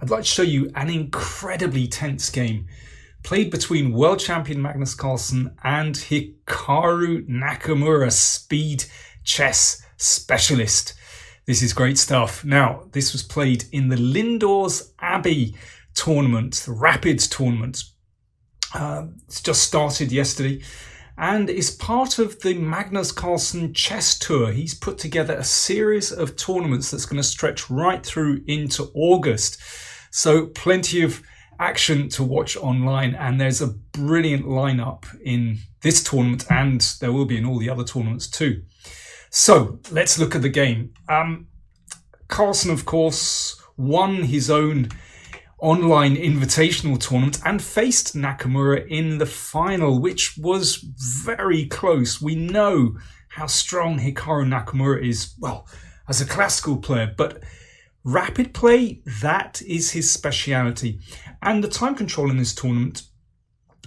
I'd like to show you an incredibly tense game played between world champion Magnus Carlsen and Hikaru Nakamura, speed chess specialist. This is great stuff. Now, this was played in the Lindores Abbey tournament, the Rapids tournament. It's just started yesterday and is part of the Magnus Carlsen chess tour. He's put together a series of tournaments that's going to stretch right through into August. So plenty of action to watch online, and there's a brilliant lineup in this tournament, and there will be in all the other tournaments too. So let's look at the game. Carlsen, of course, won his own online invitational tournament and faced Nakamura in the final, which was very close. We know how strong Hikaru Nakamura is, well, as a classical player, but rapid play, that is his speciality. And the time control in this tournament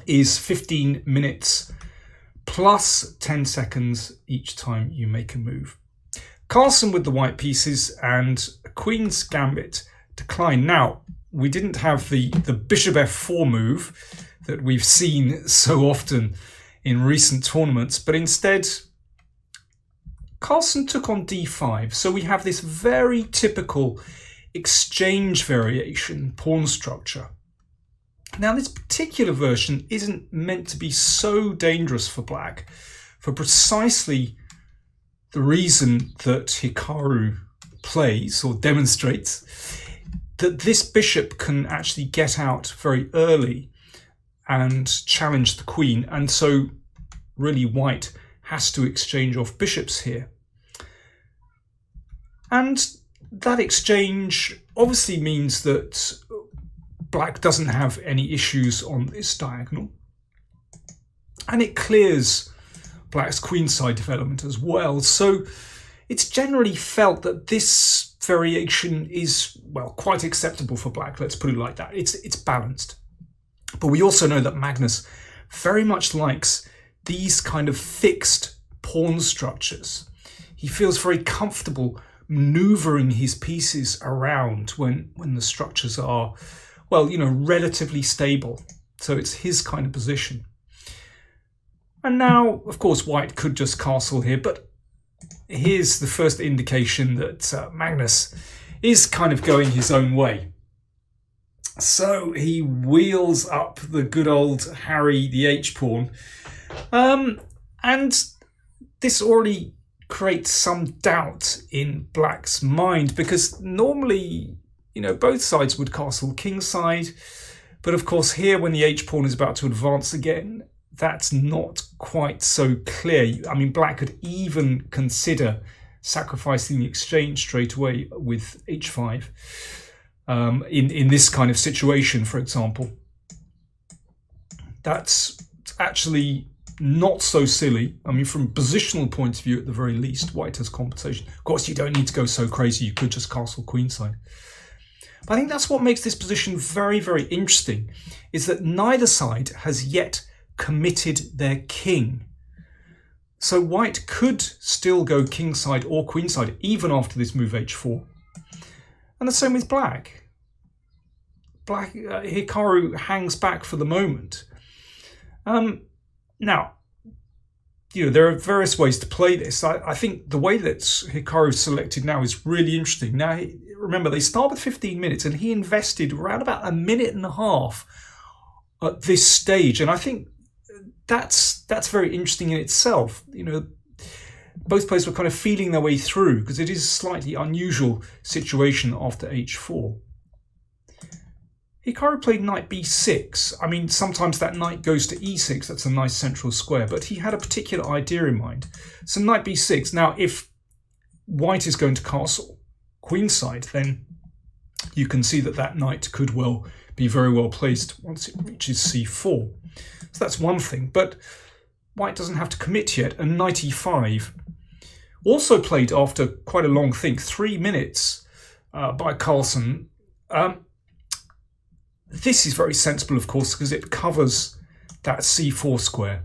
is 15 minutes plus 10 seconds each time you make a move. Carlsen with the white pieces and a Queen's Gambit decline. Now, we didn't have the Bishop F4 move that we've seen so often in recent tournaments, but instead Carlsen took on D5. So we have this very typical exchange variation pawn structure. Now, this particular version isn't meant to be so dangerous for black for precisely the reason that Hikaru plays or demonstrates, that this bishop can actually get out very early and challenge the queen, and so really white has to exchange off bishops here. And that exchange obviously means that black doesn't have any issues on this diagonal, and it clears black's queenside development as well. So it's generally felt that this variation is, well, quite acceptable for black. Let's put it like that. It's balanced. But we also know that Magnus very much likes these kind of fixed pawn structures. He feels very comfortable maneuvering his pieces around when the structures are, well, relatively stable. So it's his kind of position. And now, of course, white could just castle here, but here's the first indication that Magnus is kind of going his own way. So he wheels up the good old Harry the H-pawn. And this already creates some doubt in black's mind, because normally, both sides would castle kingside. But of course here, when the H-pawn is about to advance again, that's not quite so clear. I mean, black could even consider sacrificing the exchange straight away with H5 in this kind of situation, for example. That's actually not so silly. I mean, from a positional point of view, at the very least, white has compensation. Of course, you don't need to go so crazy. You could just castle queenside. But I think that's what makes this position very, very interesting, is that neither side has yet committed their king. So white could still go kingside or queenside even after this move H4. And the same with black. Hikaru hangs back for the moment. Now, there are various ways to play this. I think the way that Hikaru selected now is really interesting. Now, remember, they start with 15 minutes and he invested around about a minute and a half at this stage. And I think that's very interesting in itself. Both players were kind of feeling their way through, because it is a slightly unusual situation after H4. Hikaru played knight b6. I mean, sometimes that knight goes to e6. That's a nice central square, but he had a particular idea in mind. So knight b6. Now, if white is going to castle queenside, then you can see that knight could well be very well placed once it reaches c4. So that's one thing, but white doesn't have to commit yet. And knight e5, also played after quite a long think, 3 minutes by Carlsen. This is very sensible, of course, because it covers that c4 square.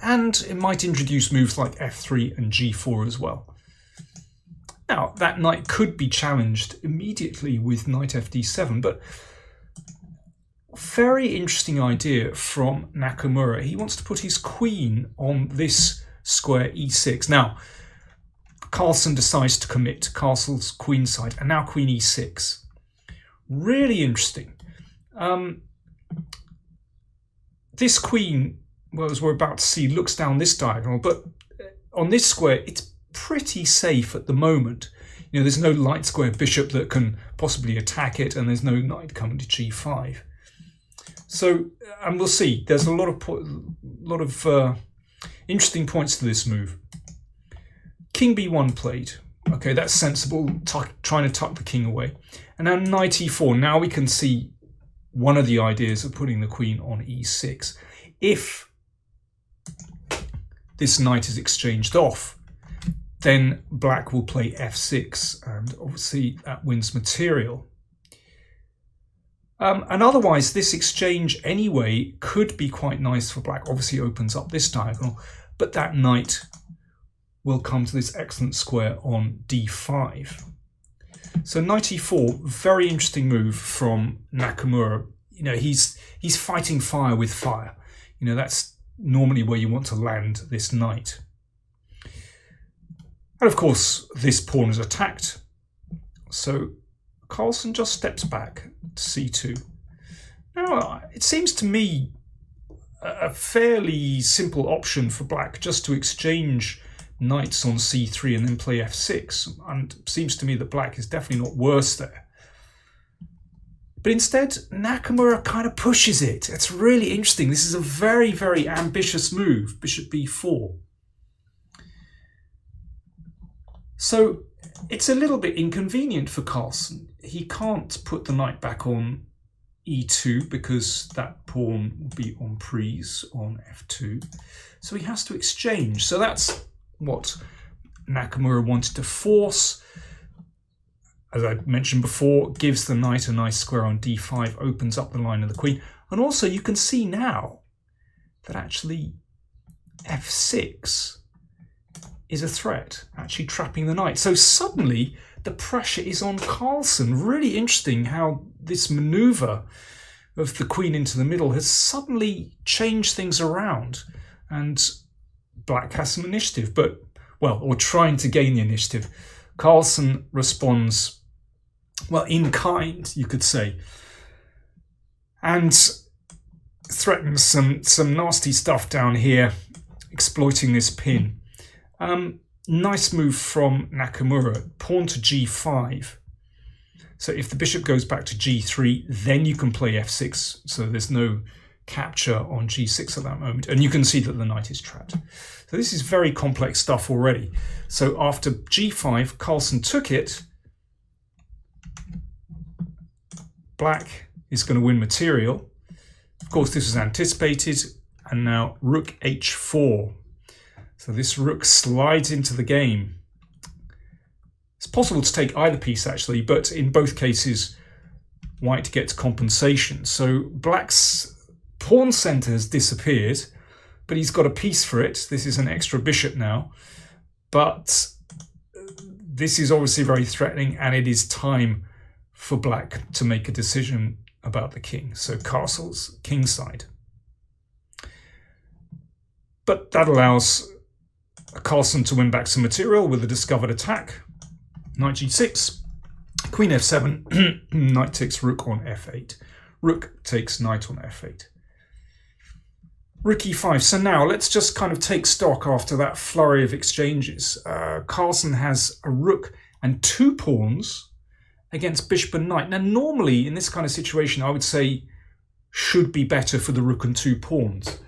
And it might introduce moves like f3 and g4 as well. Now, that knight could be challenged immediately with knight fd7, but very interesting idea from Nakamura. He wants to put his queen on this square e6. Now, Carlsen decides to commit to Castle's queen side, and now queen e6. Really interesting. This queen, well, as we're about to see, looks down this diagonal, but on this square, it's pretty safe at the moment. You know, there's no light square bishop that can possibly attack it, and there's no knight coming to g5. So, and we'll see. There's a lot of interesting points to this move. King b1 played. Okay, that's sensible. Trying to tuck the king away. And now knight e4. Now we can see one of the ideas of putting the queen on e6. If this knight is exchanged off, then black will play f6, and obviously that wins material. And otherwise, this exchange anyway could be quite nice for black. Obviously opens up this diagonal, but that knight will come to this excellent square on d5. So knight e4, very interesting move from Nakamura. You know, he's fighting fire with fire. You know, that's normally where you want to land this knight. And of course, this pawn is attacked. So Carlsen just steps back to c2. Now, it seems to me a fairly simple option for black just to exchange knights on c3 and then play f6. And it seems to me that black is definitely not worse there. But instead, Nakamura kind of pushes it. It's really interesting. This is a very, very ambitious move, bishop b4. So it's a little bit inconvenient for Carlsen. He can't put the knight back on e2 because that pawn will be en prise on f2. So he has to exchange. So that's what Nakamura wanted to force. As I mentioned before, gives the knight a nice square on d5, opens up the line of the queen. And also you can see now that actually f6 is a threat, actually trapping the knight. So suddenly the pressure is on Carlsen. Really interesting how this maneuver of the queen into the middle has suddenly changed things around. And black has some initiative, but, well, or trying to gain the initiative. Carlsen responds, well, in kind, you could say, and threatens some nasty stuff down here, exploiting this pin. Nice move from Nakamura, pawn to g5. So if the bishop goes back to g3, then you can play f6, so there's no capture on g6 at that moment, and you can see that the knight is trapped. So this is very complex stuff already. So after g5, Carlsen took it. Black is going to win material. Of course, this was anticipated, and now rook h4. So this rook slides into the game. It's possible to take either piece actually, but in both cases, white gets compensation. So black's pawn center has disappeared, but he's got a piece for it. This is an extra bishop now, but this is obviously very threatening, and it is time for black to make a decision about the king. So castle's kingside. But that allows Carlsen to win back some material with a discovered attack. Knight g6, queen f7, knight takes rook on f8. Rook takes knight on f8. Rook e5. So now let's just kind of take stock after that flurry of exchanges. Carlsen has a rook and two pawns against bishop and knight. Now normally in this kind of situation I would say should be better for the rook and two pawns.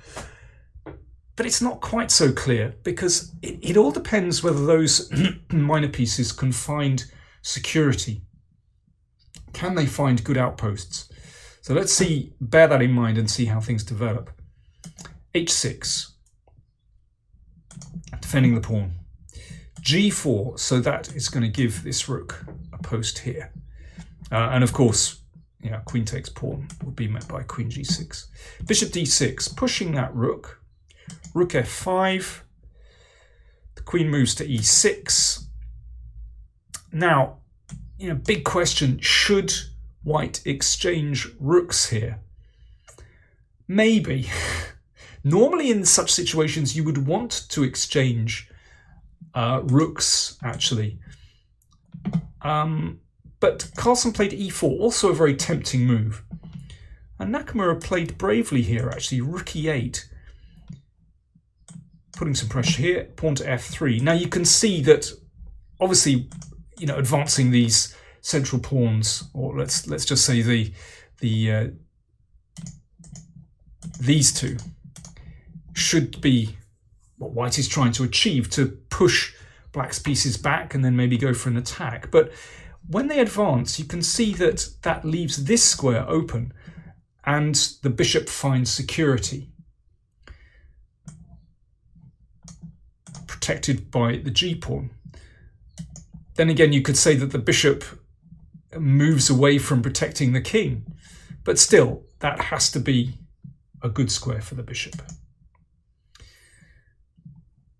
But it's not quite so clear because it all depends whether those minor pieces can find security. Can they find good outposts? So let's see, bear that in mind and see how things develop. h6, defending the pawn. g4, so that is going to give this rook a post here. And of course, yeah, queen takes pawn would be met by queen g6. Bishop d6, pushing that rook. Rook f5, the queen moves to e6, Now, big question, should white exchange rooks here? Maybe. Normally in such situations you would want to exchange rooks, actually. But Carlsen played e4, also a very tempting move. And Nakamura played bravely here, actually, rook e8. Putting some pressure here, pawn to f3. Now you can see that, obviously, advancing these central pawns, or let's just say these two, should be what white is trying to achieve, to push black's pieces back and then maybe go for an attack. But when they advance, you can see that that leaves this square open and the bishop finds security, protected by the g-pawn. Then again, you could say that the bishop moves away from protecting the king, but still, that has to be a good square for the bishop.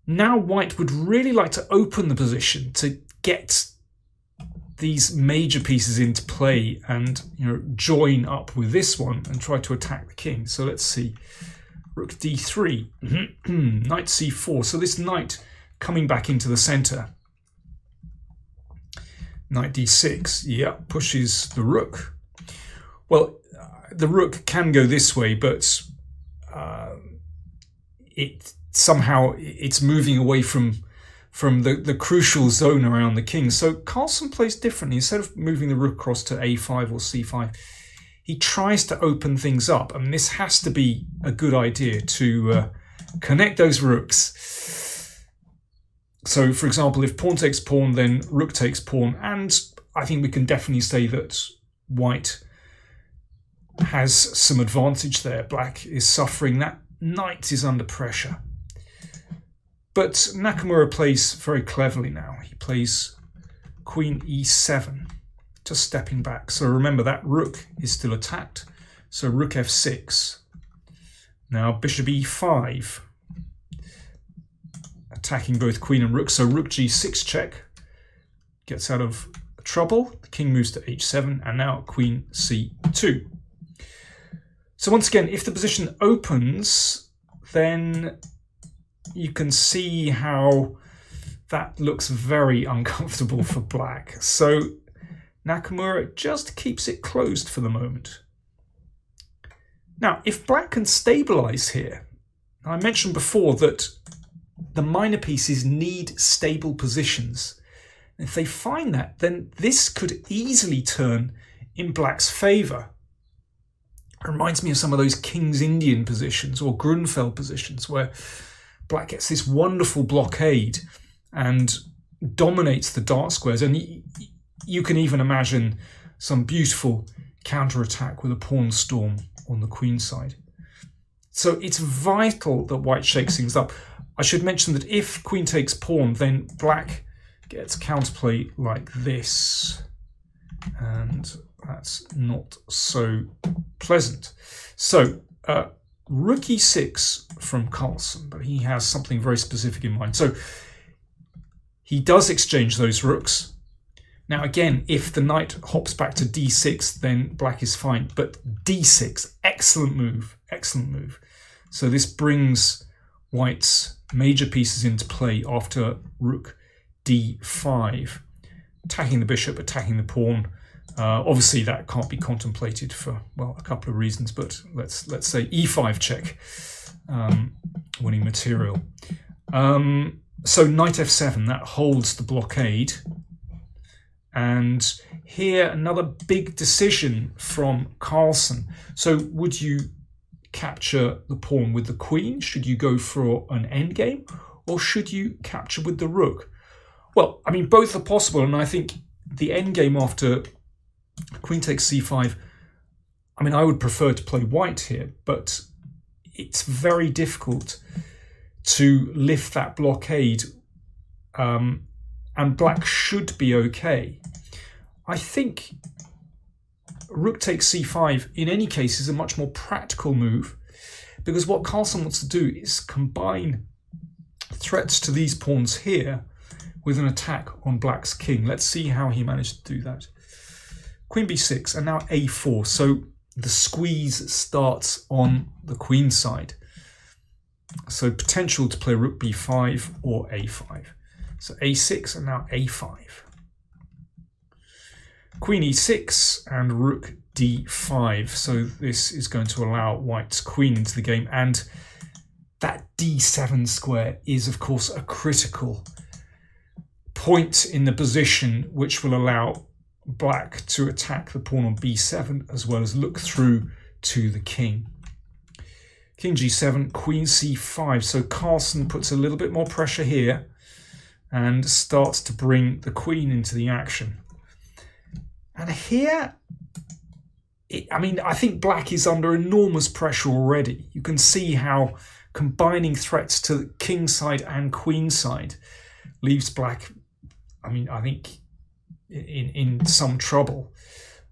Now white would really like to open the position to get these major pieces into play and join up with this one and try to attack the king. So let's see. Rook d3, knight c4. So this knight coming back into the center. Knight d6, yeah, pushes the rook. Well, the rook can go this way, but it's moving away from the crucial zone around the king. So Carlsen plays differently. Instead of moving the rook across to a5 or c5, he tries to open things up, and this has to be a good idea to connect those rooks. So, for example, if pawn takes pawn, then rook takes pawn, and I think we can definitely say that white has some advantage there. Black is suffering. That knight is under pressure. But Nakamura plays very cleverly now. He plays queen e7, just stepping back. So remember, that rook is still attacked. So rook f6. Now bishop e5, attacking both queen and rook. So rook g6 check, gets out of trouble. The king moves to h7, and now queen c2. So once again, if the position opens, then you can see how that looks very uncomfortable for black. So Nakamura just keeps it closed for the moment. Now, if black can stabilize here, I mentioned before that the minor pieces need stable positions. If they find that, then this could easily turn in black's favor. It reminds me of some of those King's Indian positions or Grunfeld positions where black gets this wonderful blockade and dominates the dark squares. And you can even imagine some beautiful counterattack with a pawn storm on the queen side. So it's vital that white shakes things up. I should mention that if queen takes pawn, then black gets counterplay like this. And that's not so pleasant. So rook e6 from Carlsen, but he has something very specific in mind. So he does exchange those rooks. Now again, if the knight hops back to d6, then black is fine. But d6, excellent move, excellent move. So this brings white's major pieces into play after rook d5, attacking the bishop, attacking the pawn. Obviously that can't be contemplated for, well, a couple of reasons, but let's say e5 check, winning material. So knight f7, that holds the blockade. And here another big decision from Carlsen. So would you capture the pawn with the queen? Should you go for an endgame? Or should you capture with the rook? Well, I mean, both are possible, and I think the endgame after queen takes c5, I mean, I would prefer to play white here, but it's very difficult to lift that blockade, and black should be okay. I think rook takes c5 in any case is a much more practical move, because what Carlsen wants to do is combine threats to these pawns here with an attack on black's king. Let's see how he managed to do that. Queen b6 and now a4. So the squeeze starts on the queen side. So potential to play rook b5 or a5. So a6 and now a5. Queen e6 and rook d5. So this is going to allow white's queen into the game. And that d7 square is, of course, a critical point in the position which will allow black to attack the pawn on b7 as well as look through to the king. King g7, queen c5. So Carlsen puts a little bit more pressure here and starts to bring the queen into the action. And here, I think black is under enormous pressure already. You can see how combining threats to the king side and queen side leaves black, I think, in some trouble.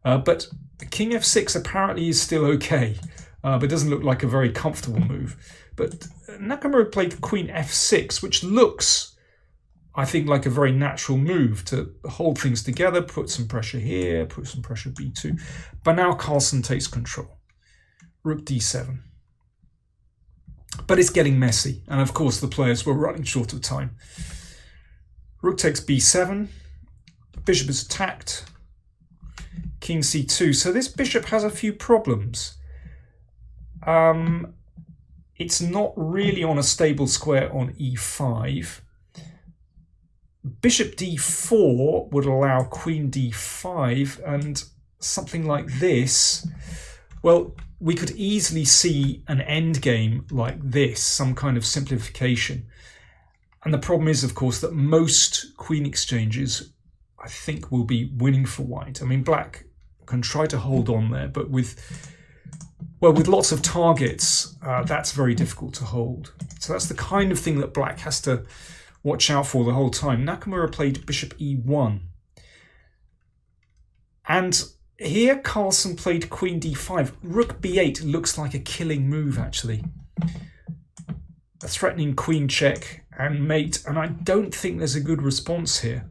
But king f6 apparently is still okay, but doesn't look like a very comfortable move. But Nakamura played queen f6, which looks, I think, like a very natural move to hold things together, put some pressure here, put some pressure b2. But now Carlsen takes control. Rook d7. But it's getting messy, and of course the players were running short of time. Rook takes b7. Bishop is attacked. King c2. So this bishop has a few problems. It's not really on a stable square on e5. Bishop d4 would allow queen d5 and something like this. Well, we could easily see an endgame like this, some kind of simplification. And the problem is, of course, that most queen exchanges, I think, will be winning for white. Black can try to hold on there, but with lots of targets, that's very difficult to hold. So that's the kind of thing that black has to watch out for the whole time. Nakamura played bishop e1. And here Carlsen played queen d5. Rook b8 looks like a killing move, actually. A threatening queen check and mate, and I don't think there's a good response here.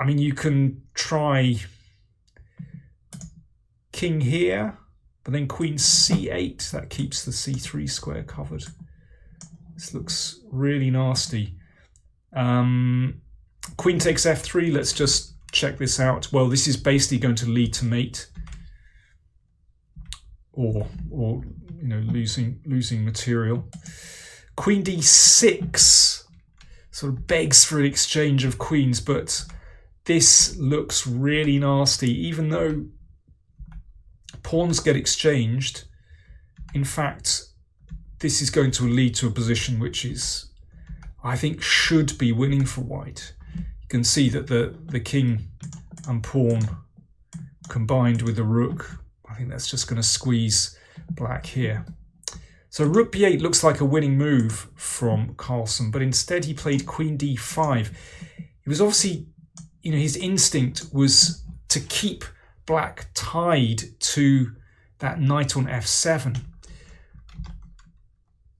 You can try king here, but then queen c8, that keeps the c3 square covered. This looks really nasty. Queen takes f3. Let's just check this out. Well, this is basically going to lead to mate, or losing material. Queen d6 sort of begs for an exchange of queens, but this looks really nasty. Even though pawns get exchanged, in fact, this is going to lead to a position which is, I think, should be winning for white. You can see that the king and pawn combined with the rook, I think that's just going to squeeze black here. So rook b8 looks like a winning move from Carlsen, but instead he played queen d5. He was obviously, his instinct was to keep black tied to that knight on f7.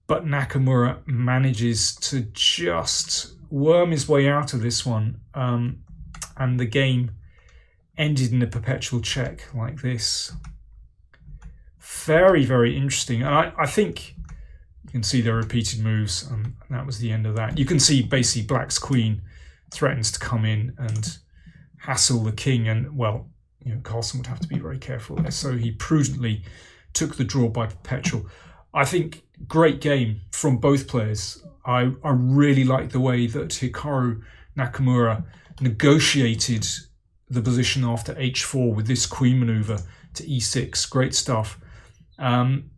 But Nakamura manages to just worm his way out of this one. And the game ended in a perpetual check like this. Very, very interesting. And I think you can see the repeated moves, and that was the end of that. You can see basically black's queen threatens to come in and hassle the king. And, well, Carlsen would have to be very careful there. So he prudently took the draw by perpetual. I think great game from both players. I really like the way that Hikaru Nakamura negotiated the position after h4 with this queen maneuver to e6. Great stuff. And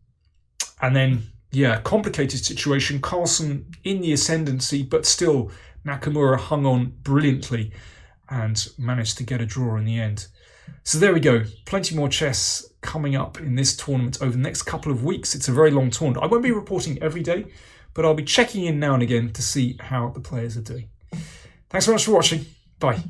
then, complicated situation. Carlsen in the ascendancy, but still Nakamura hung on brilliantly and managed to get a draw in the end. So there we go. Plenty more chess coming up in this tournament over the next couple of weeks. It's a very long tournament. I won't be reporting every day, but I'll be checking in now and again to see how the players are doing. Thanks very much for watching. Bye.